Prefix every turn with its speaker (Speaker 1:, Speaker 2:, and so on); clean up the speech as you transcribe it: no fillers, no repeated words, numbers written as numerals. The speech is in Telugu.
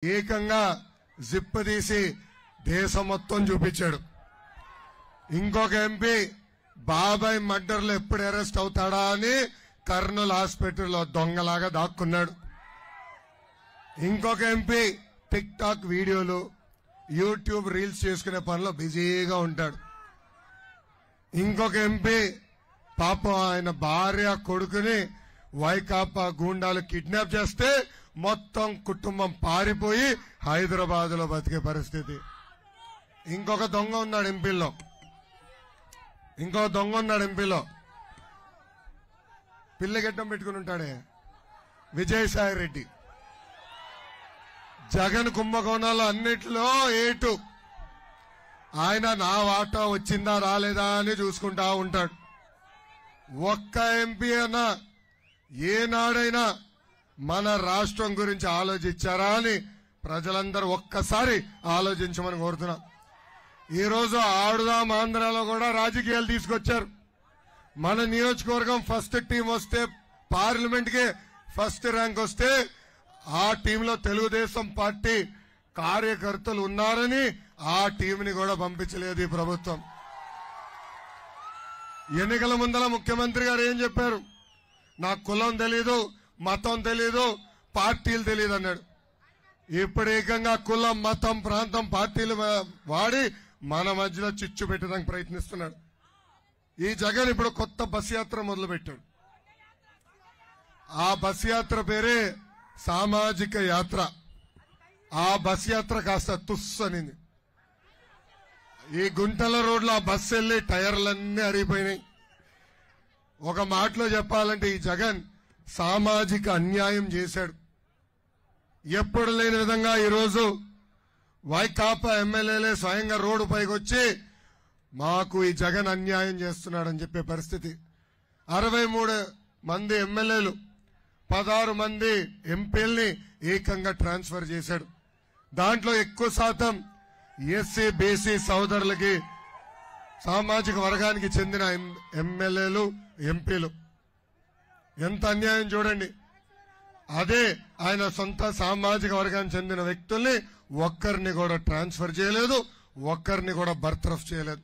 Speaker 1: ఏకంగా జిప్ తీసి దేశం మొత్తం చూపించాడు. ఇంకొక ఎంపీ బాబాయ్ మర్డర్లో ఎప్పుడు అరెస్ట్ అవుతాడా అని కర్నూలు హాస్పిటల్లో దొంగలాగా దాక్కున్నాడు. ఇంకొక ఎంపీ టిక్ టాక్ వీడియోలు యూట్యూబ్ రీల్స్ చేసుకునే పనిలో బిజీగా ఉంటాడు. ఇంకొక ఎంపీ పాపం ఆయన భార్య కొడుకుని వైకాపా గూండాలు కిడ్నాప్ చేస్తే మొత్తం కుటుంబం పారిపోయి హైదరాబాద్ లో బతికే పరిస్థితి. ఇంకొక దొంగ ఉన్నాడు ఎంపీలో పిల్లగడ్డం పెట్టుకుని ఉంటాడే విజయసాయి రెడ్డి. జగన్ కుంభకోణాలు అన్నిట్లో ఏటు ఆయన నా వాటా వచ్చిందా రాలేదా అని చూసుకుంటా ఉంటాడు. ఒక్క ఎంపీ అన్నా ఏనాడైనా మన రాష్ట్రం గురించి ఆలోచించారా అని ప్రజలందరూ ఒక్కసారి ఆలోచించమని కోరుతున్నా. ఈరోజు ఆడుదాం ఆంధ్రాలో కూడా రాజకీయాలు తీసుకొచ్చారు. మన నియోజకవర్గం ఫస్ట్ టీం వస్తే పార్లమెంట్ కి ఫస్ట్ ర్యాంక్ వస్తే ఆ టీంలో తెలుగుదేశం పార్టీ కార్యకర్తలు ఉన్నారని ఆ టీంని కూడా పంపించలేదు ఈ ప్రభుత్వం. ఎన్నికల ముందల ముఖ్యమంత్రి గారు ఏం చెప్పారు? నాకు కులం తెలీదు, మతం తెలీదు, పార్టీలు తెలియదు అన్నాడు. ఇప్పుడు ఏకంగా కులం, మతం, ప్రాంతం, పార్టీలు వాడి మన మధ్యలో చిచ్చు పెట్టడానికి ప్రయత్నిస్తున్నాడు. ఈ జగన్ ఇప్పుడు కొత్త బస్ యాత్ర మొదలుపెట్టాడు. ఆ బస్ యాత్ర పేరే సామాజిక యాత్ర. ఆ బస్ యాత్ర కాస్త తుస్సు అనింది. ఈ గుంటల రోడ్లో ఆ బస్సు వెళ్లి టైర్లన్నీ అరిగిపోయినాయి. ఒక మాటలో చెప్పాలంటే ఈ జగన్ సామాజిక అన్యాయం చేశాడు. ఎప్పుడు లేని విధంగా ఈరోజు వైకాపా ఎమ్మెల్యేలే స్వయంగా రోడ్డు పైకి వచ్చి మాకు ఈ జగన్ అన్యాయం చేస్తున్నాడని చెప్పే పరిస్థితి. 63 మంది ఎమ్మెల్యేలు 16 మంది ఎంపీల్ని ఏకంగా ట్రాన్స్ఫర్ చేశాడు. దాంట్లో ఎక్కువ శాతం ఎస్సీ బీసీ సోదరులకి సామాజిక వర్గానికి చెందిన ఎమ్మెల్యేలు ఎంపీలు. ఎంత అన్యాయం చూడండి. అదే ఆయన సొంత సామాజిక వర్గానికి చెందిన వ్యక్తుల్ని ఒక్కరిని కూడా ట్రాన్స్ఫర్ చేయలేదు, ఒక్కరిని కూడా బర్తరఫ్ చేయలేదు.